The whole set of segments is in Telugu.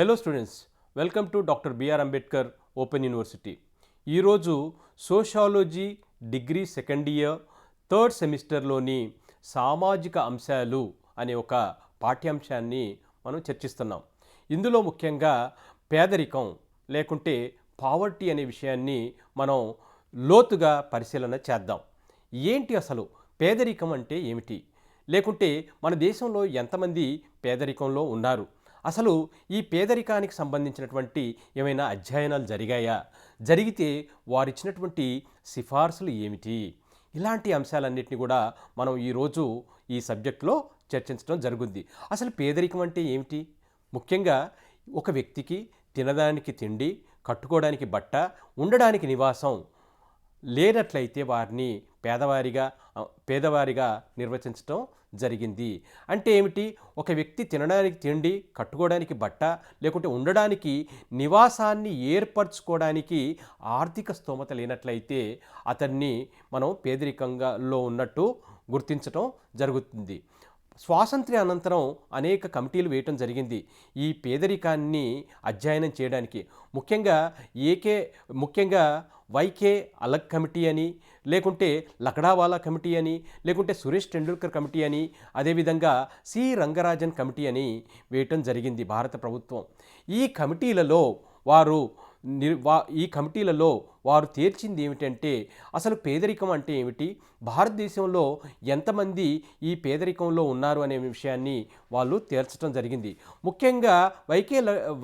Hello students, welcome to doctor B R Ambedkar open university. ఈరోజు sociology degree second year third సెమిస్టర్లోని సామాజిక అంశాలు అనే ఒక పాఠ్యాంశాన్ని మనం చర్చిస్తున్నాం. ఇందులో ముఖ్యంగా పేదరికం లేకుంటే పావర్టీ అనే విషయాన్ని మనం లోతుగా పరిశీలన చేద్దాం. ఏంటి అసలు పేదరికం అంటే ఏమిటి, లేకుంటే మన దేశంలో ఎంతమంది పేదరికంలో ఉన్నారు, అసలు ఈ పేదరికానికి సంబంధించినటువంటి ఏమైనా అధ్యయనాలు జరిగాయా, జరిగితే వారిచ్చినటువంటి సిఫార్సులు ఏమిటి, ఇలాంటి అంశాలన్నింటినీ కూడా మనం ఈరోజు ఈ సబ్జెక్టులో చర్చించడం జరుగుద్ది. అసలు పేదరికం అంటే ఏమిటి? ముఖ్యంగా ఒక వ్యక్తికి తినడానికి తిండి, కట్టుకోవడానికి బట్ట, ఉండడానికి నివాసం లేనట్లయితే వారిని పేదవారిగా నిర్వచించడం జరిగింది. అంటే ఏమిటి? ఒక వ్యక్తి తినడానికి తిండి, కట్టుకోవడానికి బట్ట, లేకుంటే ఉండడానికి నివాసాన్ని ఏర్పరచుకోవడానికి ఆర్థిక స్తోమత లేనట్లయితే అతన్ని మనం పేదరికంలో ఉన్నట్టు గుర్తించడం జరుగుతుంది. స్వాతంత్ర్య అనంతరం అనేక కమిటీలు వేయటం జరిగింది ఈ పేదరికాన్ని అధ్యయనం చేయడానికి. ముఖ్యంగా వైకే అలగ్ కమిటీ అని, లేకుంటే లకడావాలా కమిటీ అని, లేకుంటే సురేష్ టెండూల్కర్ కమిటీ అని, అదేవిధంగా సి రంగరాజన్ కమిటీ అని వేయటం జరిగింది భారత ప్రభుత్వం. ఈ కమిటీలలో వారు తేల్చింది ఏమిటంటే అసలు పేదరికం అంటే ఏమిటి, భారతదేశంలో ఎంతమంది ఈ పేదరికంలో ఉన్నారు అనే విషయాన్ని వాళ్ళు తేల్చడం జరిగింది. ముఖ్యంగా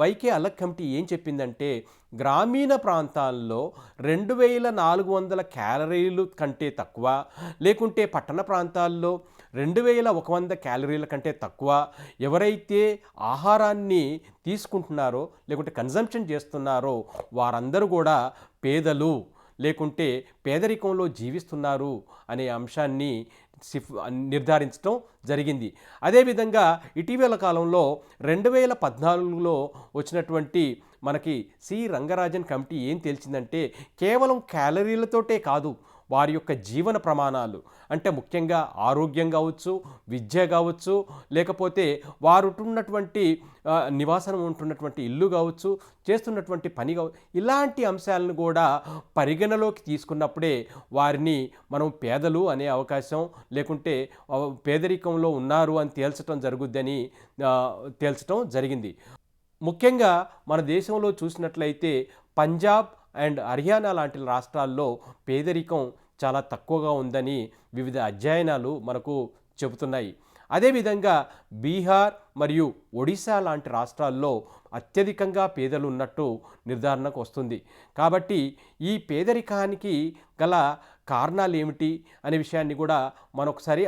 వైకే అలగ్ కమిటీ ఏం చెప్పిందంటే గ్రామీణ ప్రాంతాల్లో 2400 క్యాలరీలు కంటే తక్కువ, లేకుంటే పట్టణ ప్రాంతాల్లో 2100 క్యాలరీల కంటే తక్కువ ఎవరైతే ఆహారాన్ని తీసుకుంటున్నారో లేకుంటే కన్జంప్షన్ చేస్తున్నారో వారందరూ కూడా పేదలు, లేకుంటే పేదరికంలో జీవిస్తున్నారు అనే అంశాన్ని నిర్ధారించడం జరిగింది. అదేవిధంగా ఇటీవల కాలంలో 2014లో వచ్చినటువంటి మనకి సి రంగరాజన్ కమిటీ ఏం తేల్చిందంటే కేవలం క్యాలరీలతోటే కాదు, వారి యొక్క జీవన ప్రమాణాలు అంటే ముఖ్యంగా ఆరోగ్యం కావచ్చు, విద్య కావచ్చు, లేకపోతే వారు ఉంటున్నటువంటి నివాసం ఉంటున్నటువంటి ఇల్లు కావచ్చు, చేస్తున్నటువంటి పని కావచ్చు, ఇలాంటి అంశాలను కూడా పరిగణలోకి తీసుకున్నప్పుడే వారిని మనం పేదలు అనే అవకాశం, లేకుంటే పేదరికంలో ఉన్నారు అని తేల్చడం జరిగింది. ముఖ్యంగా మన దేశంలో చూసినట్లయితే పంజాబ్ అండ్ హర్యానా లాంటి రాష్ట్రాల్లో పేదరికం చాలా తక్కువగా ఉందని వివిధ అధ్యయనాలు మనకు చెబుతున్నాయి. అదేవిధంగా బీహార్ మరియు ఒడిశా లాంటి రాష్ట్రాల్లో అత్యధికంగా పేదలు ఉన్నట్టు నిర్ధారణకు వస్తుంది. కాబట్టి ఈ పేదరికానికి గల కారణాలు ఏమిటి అనే విషయాన్ని కూడా మనొకసారి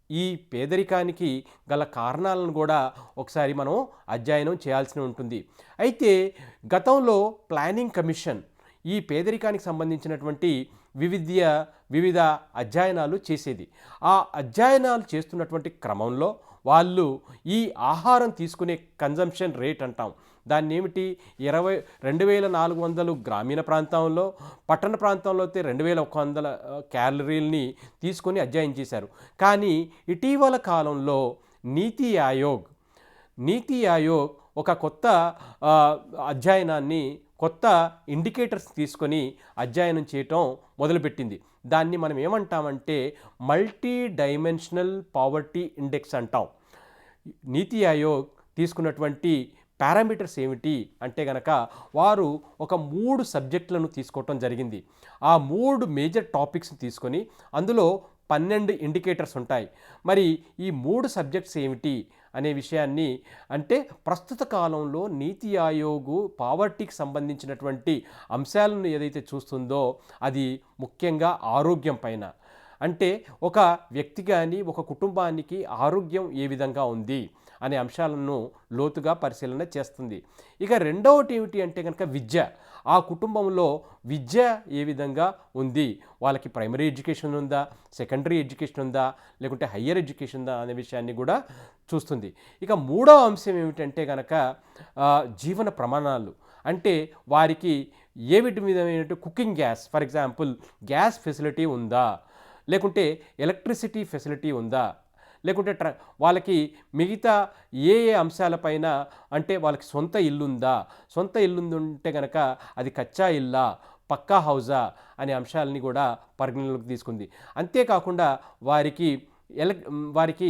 ఈ పేదరికానికి గల కారణాలను కూడా ఒకసారి మనం అధ్యయనం చేయాల్సి ఉంటుంది. అయితే గతంలో ప్లానింగ్ కమిషన్ ఈ పేదరికానికి సంబంధించినటువంటి వివిధ అధ్యయనాలు చేసేది. ఆ అధ్యయనాలు చేస్తున్నటువంటి క్రమంలో వాళ్ళు ఈ ఆహారం తీసుకునే కన్జంప్షన్ రేట్ అంటాం, దాన్ని ఏమిటి 2400 గ్రామీణ ప్రాంతంలో, పట్టణ ప్రాంతంలో అయితే 2100 క్యాలరీలని తీసుకొని అధ్యయనం చేశారు. కానీ ఇటీవల కాలంలో నీతి ఆయోగ్ ఒక కొత్త కొత్త ఇండికేటర్స్ తీసుకొని అధ్యయనం చేయటం మొదలుపెట్టింది. దాన్ని మనం ఏమంటామంటే మల్టీ డైమెన్షనల్ పావర్టీ ఇండెక్స్ అంటాం. నీతి ఆయోగ్ తీసుకున్నటువంటి పారామీటర్స్ ఏమిటి అంటే గనక వారు ఒక 3 సబ్జెక్టులను తీసుకోవటం జరిగింది. ఆ 3 మేజర్ టాపిక్స్ తీసుకొని అందులో 12 ఇండికేటర్స్ ఉంటాయి. మరి ఈ 3 సబ్జెక్ట్స్ ఏమిటి అనే విషయాన్ని అంటే ప్రస్తుత కాలంలో నీతి ఆయోగ్ పావర్టీకి సంబంధించినటువంటి అంశాలను ఏదైతే చూస్తుందో అది ముఖ్యంగా ఆరోగ్యం పైన, అంటే ఒక వ్యక్తి కానీ ఒక కుటుంబానికి ఆరోగ్యం ఏ విధంగా ఉంది అనే అంశాలను లోతుగా పరిశీలన చేస్తుంది. ఇక రెండవది ఏమిటి అంటే కనుక విద్య, ఆ కుటుంబంలో విద్య ఏ విధంగా ఉంది, వాళ్ళకి ప్రైమరీ ఎడ్యుకేషన్ ఉందా, సెకండరీ ఎడ్యుకేషన్ ఉందా, లేకుంటే హయ్యర్ ఎడ్యుకేషన్ ఉందా అనే విషయాన్ని కూడా చూస్తుంది. ఇక మూడవ అంశం ఏమిటంటే కనుక జీవన ప్రమాణాలు, అంటే వారికి ఏ విధమైనటువంటి cooking gas, for example gas facility ఉందా, లేకుంటే ఎలక్ట్రిసిటీ ఫెసిలిటీ ఉందా, లేకుంటే వాళ్ళకి మిగతా ఏ ఏ అంశాలపైన, అంటే వాళ్ళకి సొంత ఇల్లుందా, సొంత ఇల్లుంటే కనుక అది కచ్చా ఇల్లా, పక్కా హౌజా అనే అంశాలని కూడా పరిగణలోకి తీసుకుంది. అంతేకాకుండా వారికి వారికి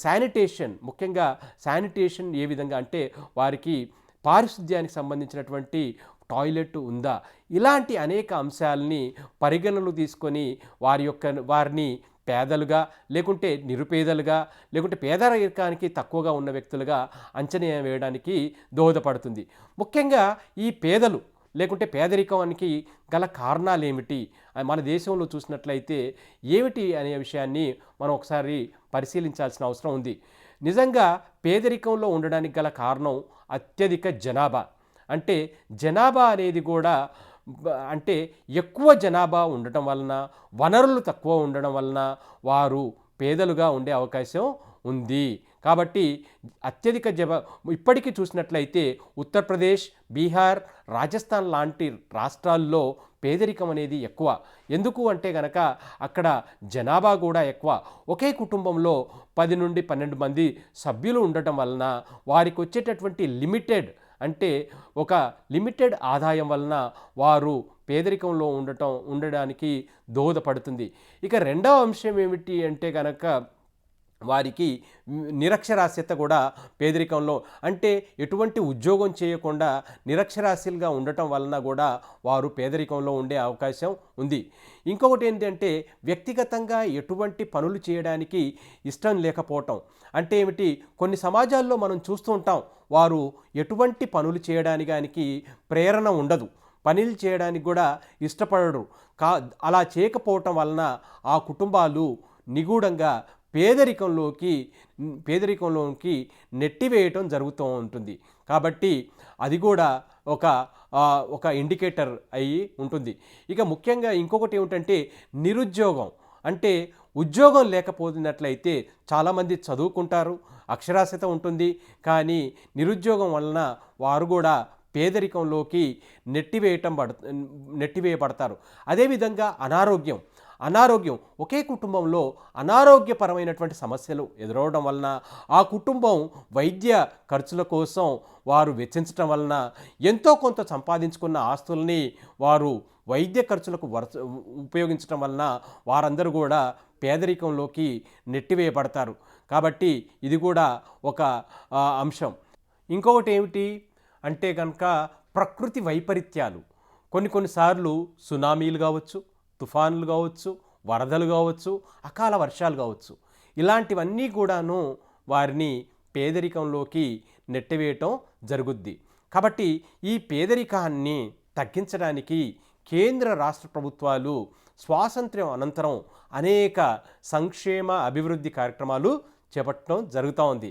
శానిటేషన్, ముఖ్యంగా శానిటేషన్ ఏ విధంగా అంటే వారికి పారిశుద్ధ్యానికి సంబంధించినటువంటి టాయిలెట్ ఉందా, ఇలాంటి అనేక అంశాలని పరిగణనలు తీసుకొని వారిని పేదలుగా, లేకుంటే నిరుపేదలుగా, లేకుంటే పేదరికానికి తక్కువగా ఉన్న వ్యక్తులుగా అంచనా వేయడానికి దోహదపడుతుంది. ముఖ్యంగా ఈ పేదలు లేకుంటే పేదరికానికి గల కారణాలు ఏమిటి, మన దేశంలో చూసినట్లయితే ఏమిటి అనే విషయాన్ని మనం ఒకసారి పరిశీలించాల్సిన అవసరం ఉంది. నిజంగా పేదరికంలో ఉండడానికి గల కారణం అత్యధిక జనాభా. అంటే జనాభా అనేది కూడా అంటే ఎక్కువ జనాభా ఉండటం వలన, వనరులు తక్కువ ఉండడం వలన వారు పేదలుగా ఉండే అవకాశం ఉంది. కాబట్టి అత్యధిక ఇప్పటికీ చూసినట్లయితే ఉత్తరప్రదేశ్, బీహార్, రాజస్థాన్ లాంటి రాష్ట్రాల్లో పేదరికం అనేది ఎక్కువ. ఎందుకు అంటే కనుక అక్కడ జనాభా కూడా ఎక్కువ. ఒకే కుటుంబంలో 10 నుండి 12 మంది సభ్యులు ఉండటం వలన వారికి వచ్చేటటువంటి అంటే ఒక లిమిటెడ్ ఆదాయం వలన వారు పేదరికంలో ఉండడానికి దోహదపడుతుంది. ఇక రెండవ అంశం ఏమిటి అంటే కనుక వారికి నిరక్షరాస్యత కూడా పేదరికంలో, అంటే ఎటువంటి ఉద్యోగం చేయకుండా నిరక్షరాస్యులుగా ఉండటం వలన కూడా వారు పేదరికంలో ఉండే అవకాశం ఉంది. ఇంకొకటి ఏంటంటే వ్యక్తిగతంగా ఎటువంటి పనులు చేయడానికి ఇష్టం లేకపోవటం. అంటే ఏమిటి, కొన్ని సమాజాల్లో మనం చూస్తూ ఉంటాం, వారు ఎటువంటి పనులు చేయడానికి ప్రేరణ ఉండదు, పనులు చేయడానికి కూడా ఇష్టపడరు. అలా చేయకపోవటం వలన ఆ కుటుంబాలు నిగూఢంగా పేదరికంలోకి నెట్టివేయటం జరుగుతూ ఉంటుంది. కాబట్టి అది కూడా ఒక ఇండికేటర్ అయి ఉంటుంది. ఇక ముఖ్యంగా ఇంకొకటి ఏమిటంటే నిరుద్యోగం. అంటే ఉద్యోగం లేకపోతున్నట్లయితే చాలామంది చదువుకుంటారు, అక్షరాస్యత ఉంటుంది, కానీ నిరుద్యోగం వలన వారు కూడా పేదరికంలోకి నెట్టివేయబడతారు. అదేవిధంగా అనారోగ్యం, ఒకే కుటుంబంలో అనారోగ్యపరమైనటువంటి సమస్యలు ఎదురవడం వలన ఆ కుటుంబం వైద్య ఖర్చుల కోసం వారు వెచ్చించడం వలన ఎంతో కొంత సంపాదించుకున్న ఆస్తుల్ని వారు వైద్య ఖర్చులకు ఉపయోగించడం వలన వారందరూ కూడా పేదరికంలోకి నెట్టివేయబడతారు. కాబట్టి ఇది కూడా ఒక అంశం. ఇంకొకటి ఏమిటి అంటే కనుక ప్రకృతి వైపరీత్యాలు. కొన్నిసార్లు సునామీలు కావచ్చు, తుఫానులు కావచ్చు, వరదలు కావచ్చు, అకాల వర్షాలు కావచ్చు, ఇలాంటివన్నీ కూడాను వారిని పేదరికంలోకి నెట్టివేయటం జరుగుద్ది. కాబట్టి ఈ పేదరికాన్ని తగ్గించడానికి కేంద్ర రాష్ట్ర ప్రభుత్వాలు స్వాతంత్ర్యం అనంతరం అనేక సంక్షేమ అభివృద్ధి కార్యక్రమాలు చేపట్టడం జరుగుతూ ఉంది.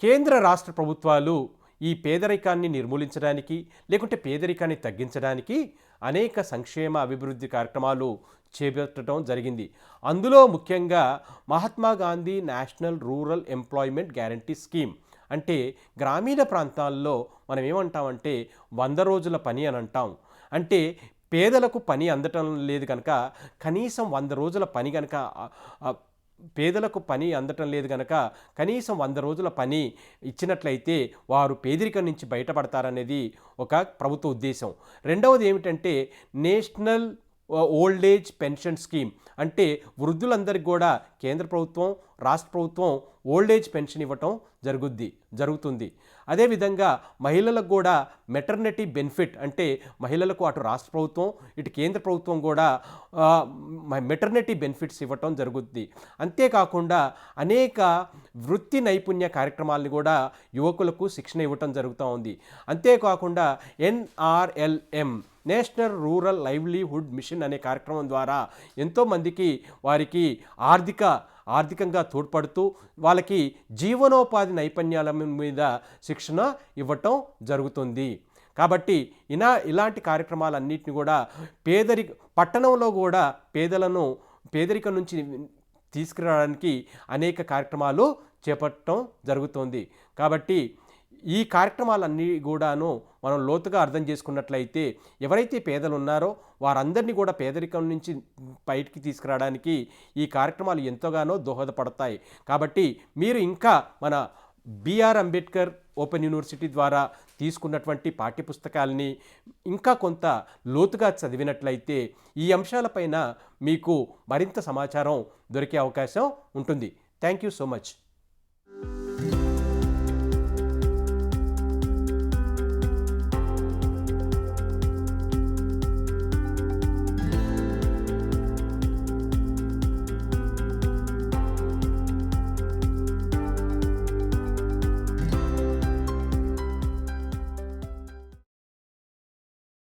కేంద్ర రాష్ట్ర ప్రభుత్వాలు ఈ పేదరికాన్ని నిర్మూలించడానికి, లేకుంటే పేదరికాన్ని తగ్గించడానికి అనేక సంక్షేమ అభివృద్ధి కార్యక్రమాలు చేపట్టడం జరిగింది. అందులో ముఖ్యంగా Mahatma Gandhi national rural employment guarantee scheme, అంటే గ్రామీణ ప్రాంతాల్లో మనం ఏమంటామంటే 100 రోజుల పని అని అంటాం. అంటే పేదలకు పని అందటం లేదు కనుక కనీసం 100 రోజుల పని కనుక పేదలకు పని అందటం లేదు కనుక కనీసం 100 రోజుల పని ఇచ్చినట్లయితే వారు పేదరికం నుంచి బయటపడతారనేది ఒక ప్రభుత్వ ఉద్దేశం. రెండవది ఏమిటంటే national old age pension scheme, అంటే వృద్ధులందరికీ కూడా కేంద్ర ప్రభుత్వం, రాష్ట్ర ప్రభుత్వం ఓల్డ్ ఏజ్ పెన్షన్ ఇవ్వటం జరుగుతుంది. అదేవిధంగా మహిళలకు కూడా మెటర్నిటీ బెనిఫిట్, అంటే మహిళలకు అటు రాష్ట్ర ప్రభుత్వం, ఇటు కేంద్ర ప్రభుత్వం కూడా మెటర్నిటీ బెనిఫిట్స్ ఇవ్వటం జరుగుద్ది. అంతేకాకుండా అనేక వృత్తి నైపుణ్య కార్యక్రమాలను కూడా యువకులకు శిక్షణ ఇవ్వటం జరుగుతూ ఉంది. అంతేకాకుండా NRLM national rural livelihood machine అనే కార్యక్రమం ద్వారా ఎంతోమందికి వారికి ఆర్థికంగా తోడ్పడుతూ వాళ్ళకి జీవనోపాధి నైపుణ్యాల మీద శిక్షణ ఇవ్వటం జరుగుతుంది. కాబట్టి ఇలాంటి కార్యక్రమాలన్నింటినీ కూడా పట్టణంలో కూడా పేదరికం నుంచి తీసుకురావడానికి అనేక కార్యక్రమాలు చేపట్టడం జరుగుతుంది. కాబట్టి ఈ కార్యక్రమాలన్నీ కూడాను మనం లోతుగా అర్థం చేసుకున్నట్లయితే ఎవరైతే పేదలు ఉన్నారో వారందరినీ కూడా పేదరికం నుంచి బయటికి తీసుకురావడానికి ఈ కార్యక్రమాలు ఎంతగానో దోహదపడతాయి. కాబట్టి మీరు ఇంకా మన బిఆర్ అంబేద్కర్ ఓపెన్ యూనివర్సిటీ ద్వారా తీసుకున్నటువంటి పాఠ్యపుస్తకాలని ఇంకా కొంత లోతుగా చదివినట్లయితే ఈ అంశాలపైన మీకు మరింత సమాచారం దొరికే అవకాశం ఉంటుంది. Thank you so much.